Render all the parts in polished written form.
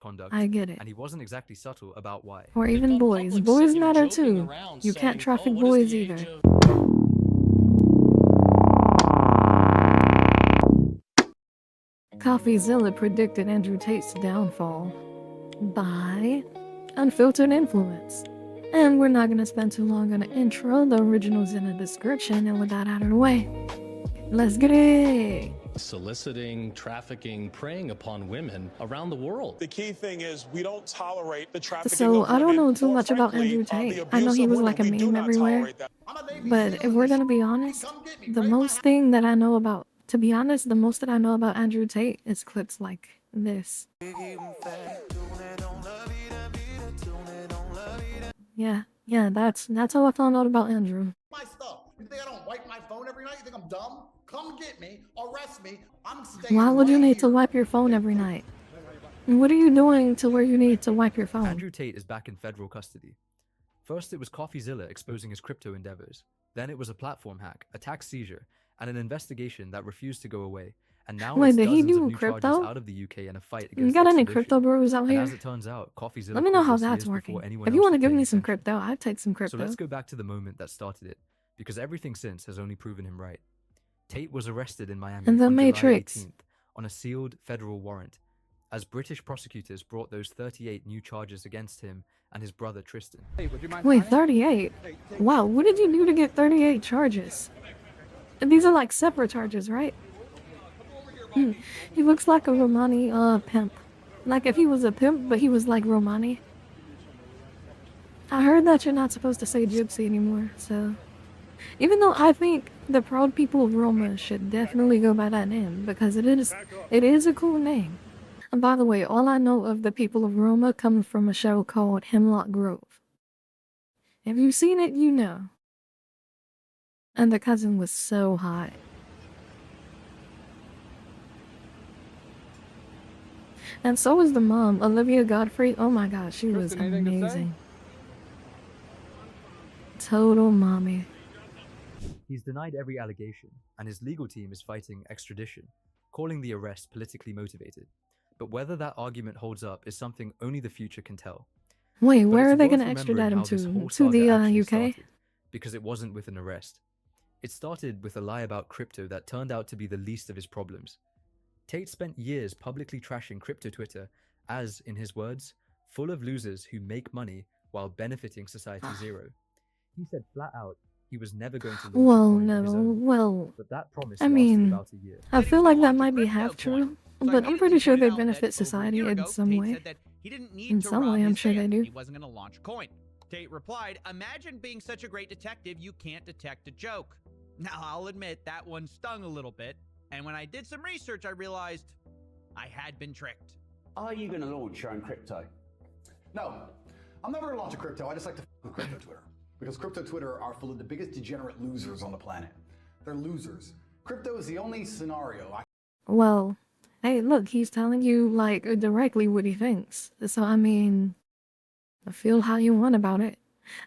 conduct, I get it. and he wasn't exactly subtle about why. Or even boys. Boys matter too. You can't traffic boys either. Coffeezilla predicted Andrew Tate's downfall by unfiltered influence. And we're not gonna spend too long on the intro. The original's in the description, and with that out of the way, let's get it. Soliciting, trafficking, preying upon women around the world. The key thing is we don't tolerate the trafficking So of I don't women, know too or much about frankly, Andrew the Tate. I abuse know he of was women. like a We do meme not everywhere. tolerate that. But if we're gonna be honest, the most thing that I know about, to be honest, the most that I know about Andrew Tate is clips like this. Yeah, that's how I found out about Andrew. My stuff. You think I don't wipe my phone every night? You think I'm dumb? Come get me, arrest me. I'm staying. Why would you right need to here. wipe your phone every night? What are you doing to where you need to wipe your phone? Andrew Tate is back in federal custody. First, it was Coffeezilla exposing his crypto endeavors. Then it was a platform hack, a tax seizure, and an investigation that refused to go away. And now Wait, it's did he dozens of do new crypto? charges out of the UK and a fight You against got any extradition. crypto bros out And here? as it turns out, Coffeezilla Let me know caught how this that's years working. before anyone If you else want to was give paying me some attention. crypto, I'd take some crypto. So let's go back to the moment that started it, because everything since has only proven him right. Tate was arrested in Miami And the on July Matrix. 18th on a sealed federal warrant, as British prosecutors brought those 38 new charges against him and his brother Tristan. Wait, 38? Wow, what did you do to get 38 charges? And these are like separate charges, right? He looks like a Romani pimp. Like if he was a pimp, but he was like Romani. I heard that you're not supposed to say gypsy anymore, so... Even though I think the proud people of Roma should definitely go by that name, because it is a cool name. And by the way, all I know of the people of Roma comes from a show called Hemlock Grove. If you've seen it, you know. And the cousin was so hot. And so was the mom, Olivia Godfrey. Oh my god, she was amazing. Total mommy. He's denied every allegation, and his legal team is fighting extradition, calling the arrest politically motivated. But whether that argument holds up is something only the future can tell. Wait, But where it's are they worth gonna extradite remembering him how this to? whole To saga the actually UK? started, because it wasn't with an arrest. It started with a lie about crypto that turned out to be the least of his problems. Tate spent years publicly trashing crypto Twitter as, in his words, full of losers who make money while benefiting society zero. He said flat out he was never going to launch a Well, coin of his no, own, well, but that promise I lasted mean, about a year. I feel like that might be crypto half coin. true, So I but I'm immediately pretty sure tweeted they out that benefit over a society year in ago, some Tate way. said that he didn't need In to some rob way, I'm his sure they van. do. He wasn't going to launch a coin. Tate replied, "Imagine being such a great detective you can't detect a joke." Now, I'll admit that one stung a little bit, and when I did some research, I realized I had been tricked. Are you going to launch your own crypto? No, I'm never gonna launch a crypto. I just like to with crypto Twitter. Because crypto Twitter are full of the biggest degenerate losers on the planet. They're losers. Crypto is the only scenario Well, hey, look, he's telling you, like, directly what he thinks. So, I mean, feel how you want about it.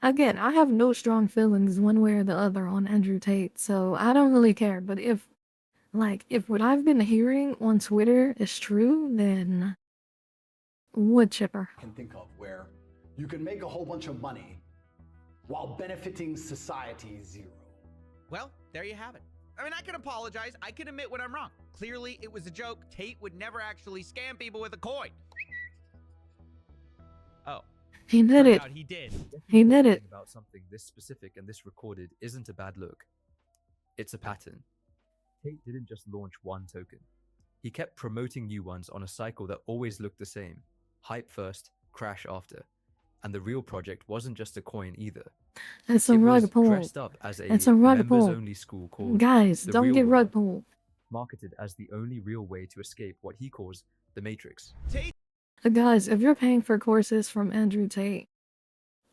Again, I have no strong feelings one way or the other on Andrew Tate, so I don't really care. But if what I've been hearing on Twitter is true, then wood chipper. can think of where you can make a whole bunch of money while benefiting society zero. Well, there you have it. I mean, I can apologize. I can admit when I'm wrong. Clearly, it was a joke. Tate would never actually scam people with a coin. Oh. He did Turned it. out he did. He did it. About something this specific and this recorded isn't a bad look. It's a pattern. Tate didn't just launch one token. He kept promoting new ones on a cycle that always looked the same. Hype first, crash after. And the real project wasn't just a coin either. It's a It rug was pull. dressed up as a It's a rug pull. members-only school called Guys, The don't Real get World, rug pulled. marketed as the only real way to escape what he calls the Matrix. Tate Guys, if you're paying for courses from Andrew Tate,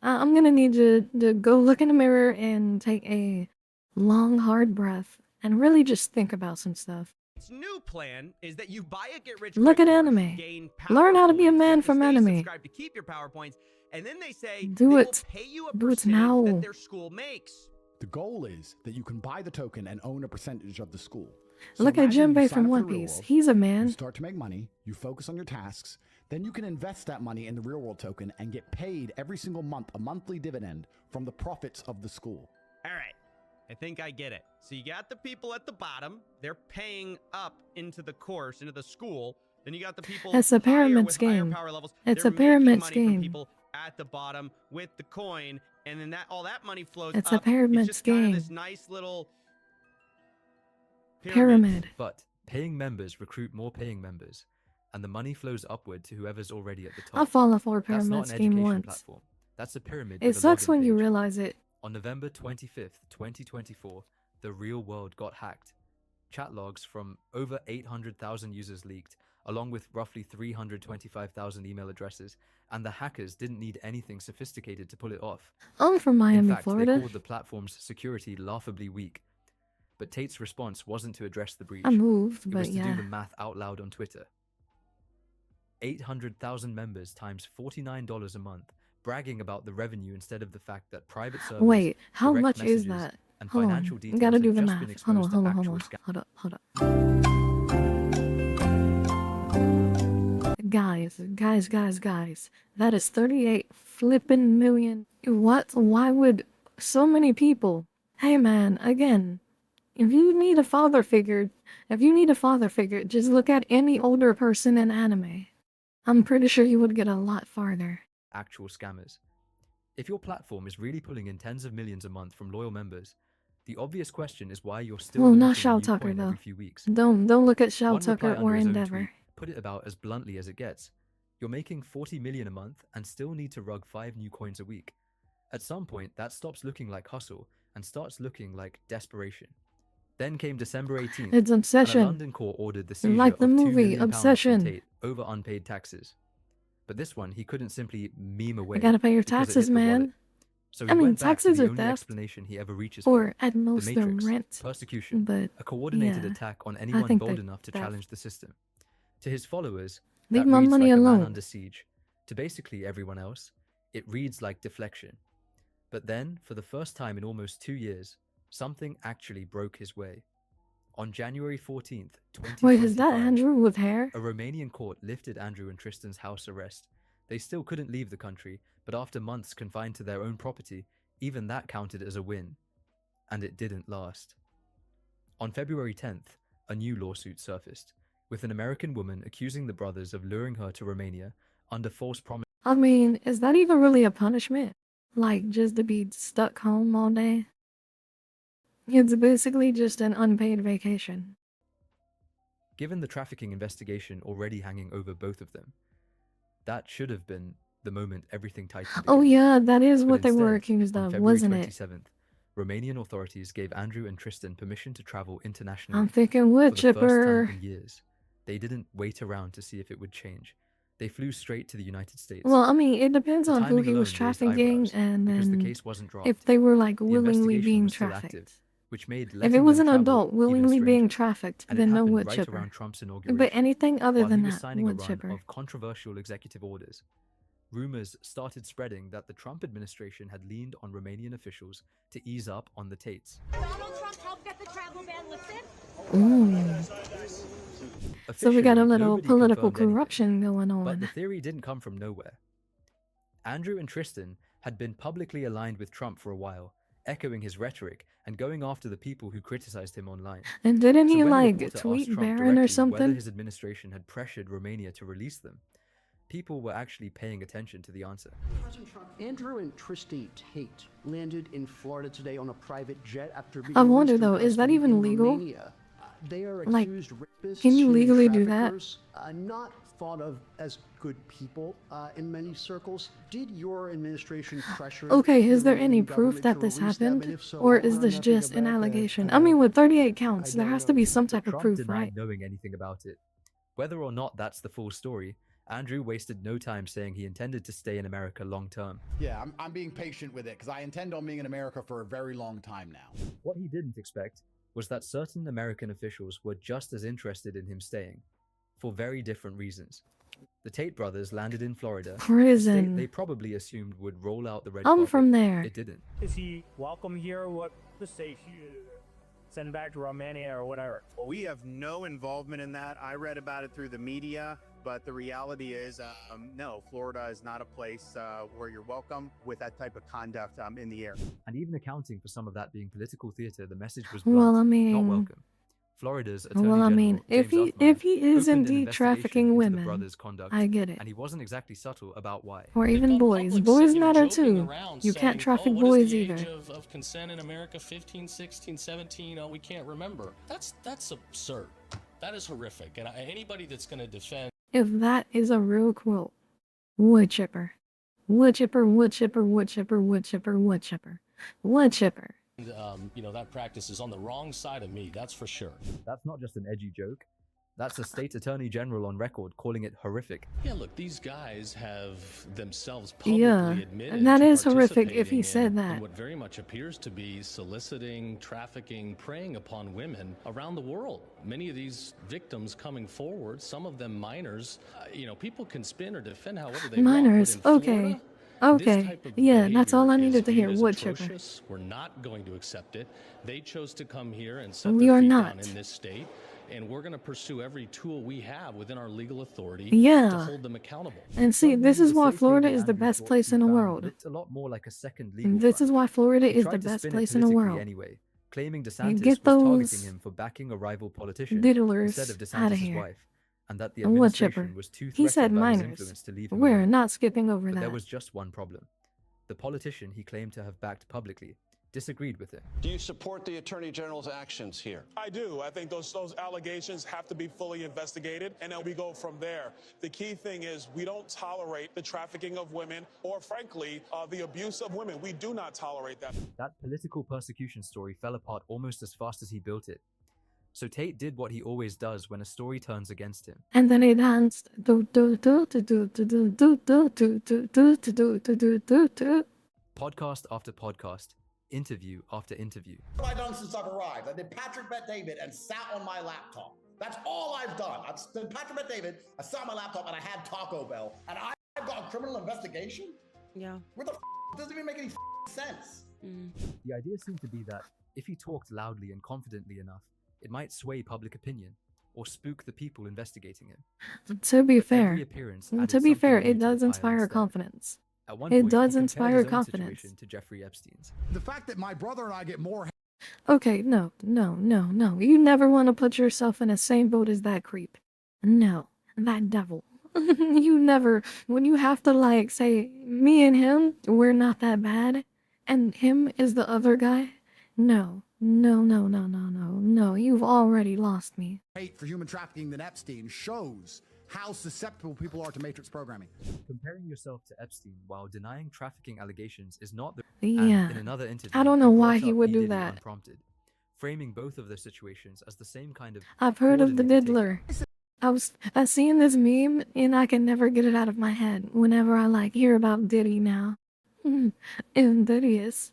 I'm gonna need you to go look in the mirror and take a long, hard breath and really just think about some stuff. Its new plan is that you buy a get rich Look quick at course, anime. gain Learn how to be a power man points, you have from to stay anime. subscribed to keep your power points, and then they say Do they it. will pay you a Do it percentage now. that their school makes. The goal is that you can buy the token and own a percentage of the school. Look at imagine you Jinbei sign from up for One the real Piece. world, He's a You man. start to make money, you focus on your tasks, Then you can invest that money in the real world token and get paid every single month a monthly dividend from the profits of the school. All right. I think I get it. So you got the people at the bottom. They're paying up into the course, into the school. Then you got the people It's a pyramid with higher scheme. power levels. It's They're a pyramid making money scheme. from people at the bottom with the coin, and then all that money flows It's up. a pyramid it's just kind of scheme. this nice little Pyramid. But paying members recruit more paying members, and the money flows upward to whoever's already at the top. I've fallen for a That's pyramid not an scheme education once. platform. That's a pyramid. It with a sucks login when you page. realize it. On November 25th, 2024, the real world got hacked. Chat logs from over 800,000 users leaked, along with roughly 325,000 email addresses, and the hackers didn't need anything sophisticated to pull it off. I'm from In Miami, fact, they Florida. called the platform's security laughably weak. But Tate's response wasn't to address the breach. I moved, It but was to do yeah. the math out loud on Twitter. 800,000 members times $49 a month, bragging about the revenue instead of the fact that private servers, Wait, how direct much is messages, that? and Hold financial on. details Gotta do have the just math. been Hold exposed on, to hold on, actual hold on. scam- Hold up, hold up. Guys. That is 38 flippin' million. What? Why would so many people? Hey man, again, if you need a father figure, just look at any older person in anime. I'm pretty sure you would get a lot farther. actual scammers. If your platform is really pulling in tens of millions a month from loyal members, the obvious question is why you're still Well, not launching a Shao new Tucker coin though. every few weeks. Don't look at Shao One reply Tucker under or his own Endeavor. tweet put it about as bluntly as it gets. You're making 40 million a month and still need to rug 5 new coins a week. At some point, that stops looking like hustle and starts looking like desperation. Then came December 18th, It's and a obsession. London court ordered the seizure Like the of £2 movie, million from Obsession. Tate over unpaid taxes. But this one, he couldn't simply meme away. I gotta pay your because it hit taxes, the wallet. man. So he I mean, went back to taxes the are only theft. explanation he ever reaches Or for. at The most the Matrix, rent. persecution, But a coordinated yeah, attack on I anyone think bold that enough to theft. challenge the system. To his followers, Leave that my reads money like a man alone. under siege. To basically everyone else, it reads like deflection. But then, for the first time in almost 2 years, something actually broke his way. On January 14th, 2025, Wait, is that Andrew with hair? a Romanian court lifted Andrew and Tristan's house arrest. They still couldn't leave the country, but after months confined to their own property, even that counted as a win. And it didn't last. On February 10th, a new lawsuit surfaced, with an American woman accusing the brothers of luring her to Romania under false promises. I mean, is that even really a punishment? Like, just to be stuck home all day? It's basically just an unpaid vacation. Given the trafficking investigation already hanging over both of them, that should have been the moment everything tightened. Oh again. yeah, that is But what they were instead, accused on of, February wasn't it? 27th, Romanian authorities gave Andrew and Tristan permission to travel internationally. I'm thinking for wood the first chipper. time in years. They didn't wait around to see if it would change. They flew straight to the United States. Well, I mean, it depends The on who timing he alone was raised trafficking eyebrows and because the then case wasn't dropped. if they were like The willingly investigation being was still trafficked. active, which made If letting it was them an travel adult even willingly being stranger. trafficked, And it then no happened wood right chipper. around Trump's inauguration. But anything other While than he was that, signing a wood run chipper. of controversial executive orders, rumors started spreading that the Trump administration had leaned on Romanian officials to ease up on the Tates. Donald Trump helped get the travel ban lifted? So we got a Officially, little nobody political confirmed anything, corruption going but the on. theory didn't come from nowhere. Andrew and Tristan had been publicly aligned with Trump for a while, echoing his rhetoric and going after the people who criticized him online. And didn't So he when a like reporter asked tweet Trump Barron or directly whether something? his administration had pressured Romania to release them, people were actually paying attention to the answer. President Trump, Andrew and Tristan Tate landed in Florida today on a private jet after being I wonder released from though, is that custody even in legal? Romania. They are Like, accused rapists, can you human legally do that? traffickers, not thought of as good people in many circles. Did your administration pressure? Okay, is the there any Romanian proof government that to this release them? And happened? if so, Or I is know this nothing just an about that. allegation? I mean, with 38 counts, there don't has to be know. some type of Trump proof, denied right? knowing anything about it. Whether or not that's the full story, Andrew wasted no time saying he intended to stay in America long term. Yeah, I'm being patient with it because I intend on being in America for a very long time now. What he didn't expect was that certain American officials were just as interested in him staying, for very different reasons. The Tate brothers landed in Florida, a state Prison. they probably assumed would roll out the red I'm carpet. from there. It didn't. Is he welcome here? What to say? Send back to Romania or whatever. Well, we have no involvement in that. I read about it through the media. But the reality is, no, Florida is not a place where you're welcome with that type of conduct in the air. And even accounting for some of that being political theater, the message was Well, blunt, I not mean, welcome. Florida's Attorney well, I General, mean, if James he is opened an indeed investigation trafficking into the women, brothers' conduct, I get it. and he wasn't exactly subtle about why. Or even boys. Boys matter too. You can't traffic boys either. Of consent in America, 15, 16, 17, we can't remember. That's absurd. That is horrific. And anybody that's going to defend... If that is a real quote, wood chipper. Wood chipper, wood chipper, wood chipper, wood chipper, wood chipper. Wood chipper. that practice is on the wrong side of me, that's for sure. That's not just an edgy joke. That's the state attorney general on record calling it horrific. Yeah, look, these guys have themselves publicly admitted and that to is horrific if he participating said in that. what very much appears to be soliciting, trafficking, preying upon women around the world. Many of these victims coming forward, some of them minors, people can spin or defend however they Minors, want. okay. Okay, yeah, that's all I needed to hear, wood chipper. We're not going to accept it. They chose to come here and set We their are feet not. down in this state. And we're going to pursue every tool we have within our legal authority Yeah. to hold them accountable. And see, this is why Florida is the best place in the world. Looked a lot more like a second legal This front. is why Florida He is tried the to best spin it place in the politically world. Anyway, claiming You DeSantis get was those targeting him for backing a rival politician diddlers instead of outta DeSantis' here. wife, and that the Wood chipper. administration was too He said threatened by his minors. influence to leave him We're alone. not skipping over But that. there was just one problem. The politician he claimed to have backed publicly disagreed with him. Do you support the Attorney General's actions here? I do. I think those allegations have to be fully investigated, and then we go from there. The key thing is we don't tolerate the trafficking of women or, frankly, the abuse of women. We do not tolerate that. That political persecution story fell apart almost as fast as he built it. So Tate did what he always does when a story turns against him. And then he danced. Do do do do do do do do do do do do do do do do do. Podcast after podcast, interview after interview. What have I done since I've arrived? I did Patrick Bet David and sat on my laptop. That's all I've done. I've done Patrick Bet David, I sat on my laptop, and I had Taco Bell. And I've got a criminal investigation? Yeah. What the f? It doesn't even make any sense. The idea seemed to be that if he talked loudly and confidently enough, it might sway public opinion or spook the people investigating him. To be But fair, every appearance added to be something fair, new it to the does pile inspire instead. confidence. At one It point, does he compared inspire his own confidence. situation to Jeffrey Epstein's. The fact that my brother and I get more Okay, no. You never want to put yourself in the same boat as that creep. No, that devil. You never, when you have to say, me and him, we're not that bad, and him is the other guy. No, you've already lost me. hate for human trafficking than Epstein shows how susceptible people are to matrix programming. Comparing yourself to Epstein while denying trafficking allegations is not the... Yeah. And in another interview, I don't know why brought he up would P. do Diddy that. unprompted, framing both of those situations as the same kind of... I've heard of the coordinated diddler. I seen this meme and I can never get it out of my head whenever I hear about Diddy now. Insidious.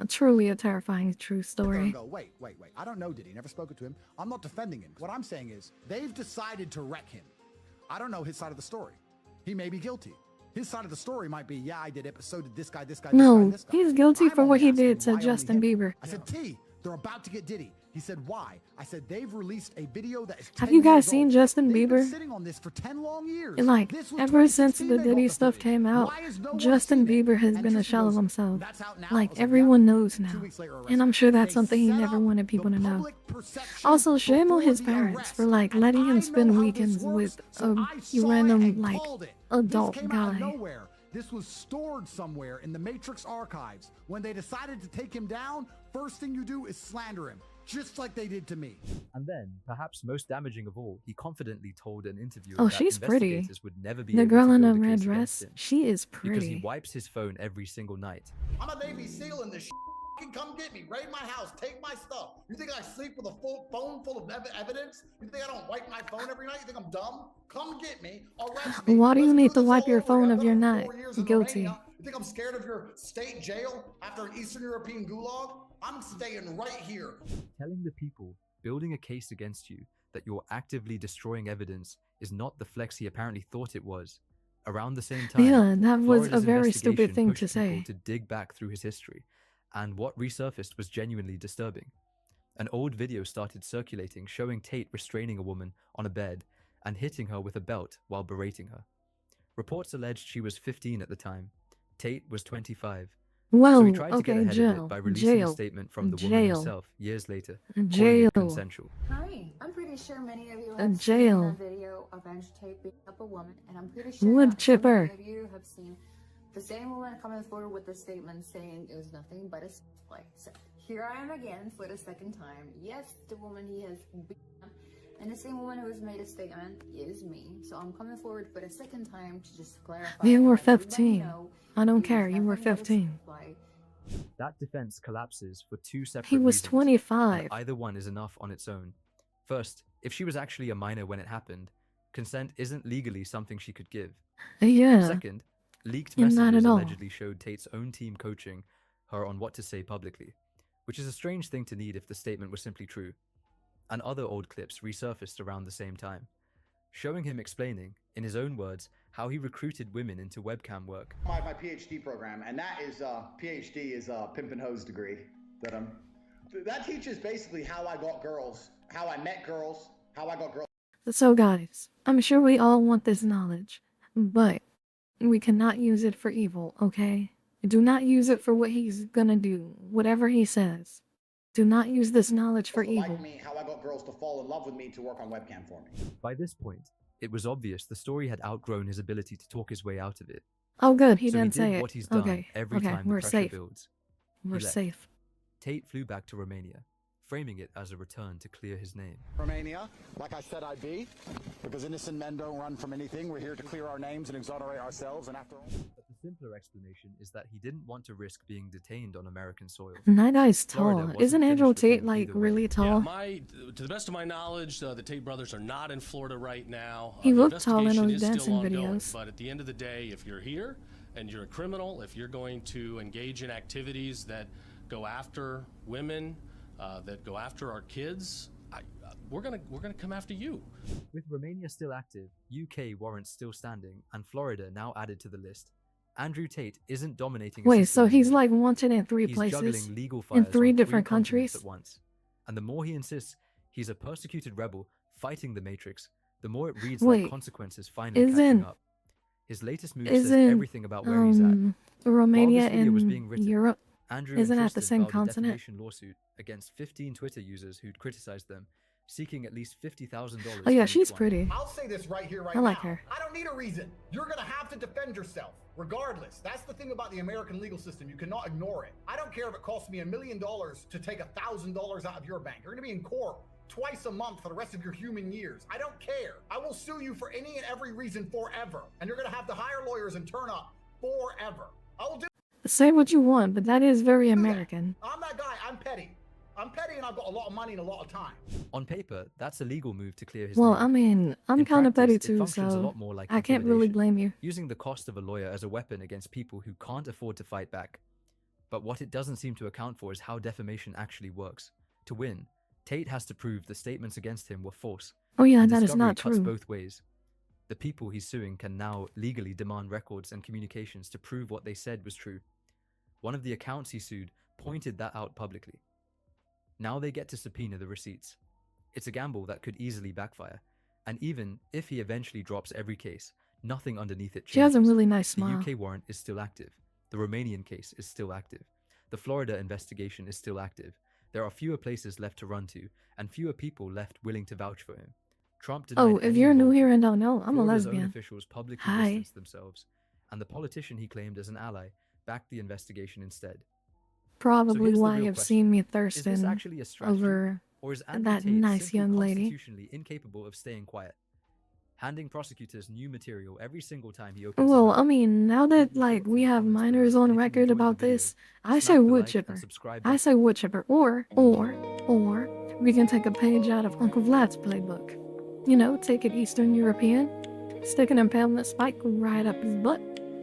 Truly a terrifying true story. Go, wait. I don't know Diddy. Never spoken to him. I'm not defending him. What I'm saying is they've decided to wreck him. I don't know his side of the story. He may be guilty. His side of the story might be, yeah, I did it, but so did this guy, this guy, this guy, No, this guy. he's guilty I'm for only what he asking did to why only Justin him. Bieber. I said, T, they're about to get Diddy. He said, why? I said, they've released a video that is 10 Have you guys years seen old. Justin They've been Bieber? sitting on this for 10 long years. This was Ever since 2016 the they Diddy bought the stuff footage. came out, Why has no one Justin seen it? Bieber has And been a Tristan shell of goes, himself. "That's out now." I was like, Everyone "Yep." knows 2 now. weeks later, And I'm sure that's They something he set never up wanted people the to know. public perception Also, shame on before his the parents arrest. for letting him spend weekends with a random adult This came out of guy. nowhere. This was stored somewhere in the Matrix archives. When they decided to take him down, first thing you do is slander him, just like they did to me. And then, perhaps most damaging of all, he confidently told an interviewer Oh, that she's pretty. investigators would never be The able girl to in build the a red case dress, against him she is because he pretty. wipes his phone every single night. I'm a Navy SEAL in this shit. Fucking come get me, raid my house, take my stuff. You think I sleep with a full phone full of evidence? You think I don't wipe my phone every night? You think I'm dumb? Come get me, arrest me. Why do you Let's need to this wipe all your over phone again. if I've you're done it not for 4 years in guilty? Romania. You think I'm scared of your state jail after an Eastern European gulag? I'm staying right here. Telling the people building a case against you that you're actively destroying evidence is not the flex he apparently thought it was. Around the same time, Yeah, that was Florida's a very stupid investigation thing pushed to people say. to dig back through his history, and what resurfaced was genuinely disturbing. An old video started circulating showing Tate restraining a woman on a bed and hitting her with a belt while berating her. Reports alleged she was 15 at the time. Tate was 25. So he Whoa, tried to get okay, ahead of jail, it by releasing a jail, statement from the woman jail, herself years later, calling jail, it consensual. Hi, I'm pretty sure many of you have seen jail. a video of Andrew Tate beating up a woman, and I'm pretty sure Wood that so chipper. many of you have seen the same woman coming forward with the statement saying it was nothing but a play. So here I am again for the second time. Yes, the woman he has beaten up, and the same woman who has made a statement is me. So I'm coming forward for the second time to just clarify. You were and let everybody 15. know I don't it was care, you were nothing but a 15. play. That defense collapses for two separate He was reasons, 25. and either one is enough on its own. First, if she was actually a minor when it happened, consent isn't legally something she could give. Yeah. Second, leaked Not messages at all. allegedly showed Tate's own team coaching her on what to say publicly, which is a strange thing to need if the statement was simply true. And other old clips resurfaced around the same time, showing him explaining, in his own words, how he recruited women into webcam work. My PhD program, and that is PhD is a pimp and hose degree that teaches basically how I got girls, how I met girls, how I got girls. So guys, I'm sure we all want this knowledge, but we cannot use it for evil, okay? Do not use it for what he's gonna do, whatever he says. Do not use this knowledge for evil. Like me, how I got girls to fall in love with me to work on webcam for me. By this point, it was obvious the story had outgrown his ability to talk his way out of it. Oh good, he So didn't did say what it. he's done Okay, every okay, time the we're pressure safe. builds. He We're left. safe. Tate flew back to Romania, framing it as a return to clear his name. Romania, like I said I'd be, because innocent men don't run from anything. We're here to clear our names and exonerate ourselves, and after all... But the simpler explanation is that he didn't want to risk being detained on American soil. That guy's Florida tall. wasn't Isn't finished Andrew with Tate him like either way. really Yeah, tall? to the best of my knowledge, the Tate brothers are not in Florida right now. He The looked tall in investigation those is still dancing ongoing, videos. But at the end of the day, if you're here and you're a criminal, if you're going to engage in activities that go after women, that go after our kids, we're gonna come after you. With Romania still active, UK warrants still standing, and Florida now added to the list, Andrew Tate isn't dominating. Wait, so he's like wanted in 3 he's places? juggling legal In fires 3 on different continents countries? at once. And the more he insists he's a persecuted rebel fighting the Matrix, the more it reads like Wait, consequences finally catching isn't up. His latest move says isn't everything about where he's at. Romania While this video was and being written, Europe Andrew isn't and at the Tristan same filed a continent? defamation lawsuit against 15 Twitter users who'd criticized them, seeking at least $50,000. Oh yeah, for each she's one. pretty. I'll say this right here, right I like now. her. I don't need a reason. You're gonna have to defend yourself, regardless. That's the thing about the American legal system. You cannot ignore it. I don't care if it costs me $1 million to take $1,000 out of your bank. You're gonna be in court twice a month for the rest of your human years. I don't care. I will sue you for any and every reason forever. And you're gonna have to hire lawyers and turn up forever. I will do Say what you want, but that is very American. I'm that guy. I'm petty. I'm petty and I've got a lot of money and a lot of time. On paper, that's a legal move to clear his Well, name. I mean, I'm In kind of practice, petty it too, functions a so lot more like I can't really intimidation, blame you. using the cost of a lawyer as a weapon against people who can't afford to fight back. But what it doesn't seem to account for is how defamation actually works. To win, Tate has to prove the statements against him were false. Oh yeah, and that is discovery not cuts true. both ways. The people he's suing can now legally demand records and communications to prove what they said was true. One of the accounts he sued pointed that out publicly. Now they get to subpoena the receipts. It's a gamble that could easily backfire. And even if he eventually drops every case, nothing underneath it changes. She has a really nice The smile. UK warrant is still active. The Romanian case is still active. The Florida investigation is still active. There are fewer places left to run to, and fewer people left willing to vouch for him. Trump denied Oh, if any you're new involvement. here and don't know, I'm a Florida's own lesbian. officials publicly Hi. distanced themselves, and the politician he claimed as an ally backed the investigation instead. Probably here's the why real you've question. seen me Is this thirsting actually a strategy, over or is Andrew that Tate nice simply young lady. constitutionally incapable of staying quiet, handing prosecutors new material every single time he opens his Well, mouth? I mean, now that Leave your like thoughts we in the have comments below, minors on and if you record enjoyed the about video, this, I smack say the wood like and chipper. subscribe I button. say wood chipper, or we can take a page out of Uncle Vlad's playbook. You know, take it Eastern European, stick an impalement spike right up his butt,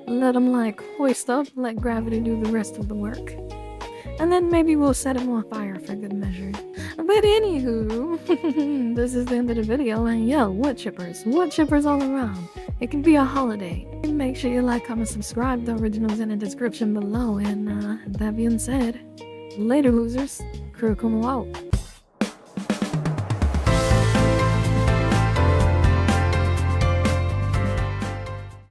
let him like hoist up, let gravity do the rest of the work. And then maybe we'll set him on fire for good measure. But anywho, this is the end of the video, and yo, wood chippers all around. It can be a holiday. Make sure you like, comment, subscribe. The original's in the description below. And that being said, later, losers. KuroKumo out.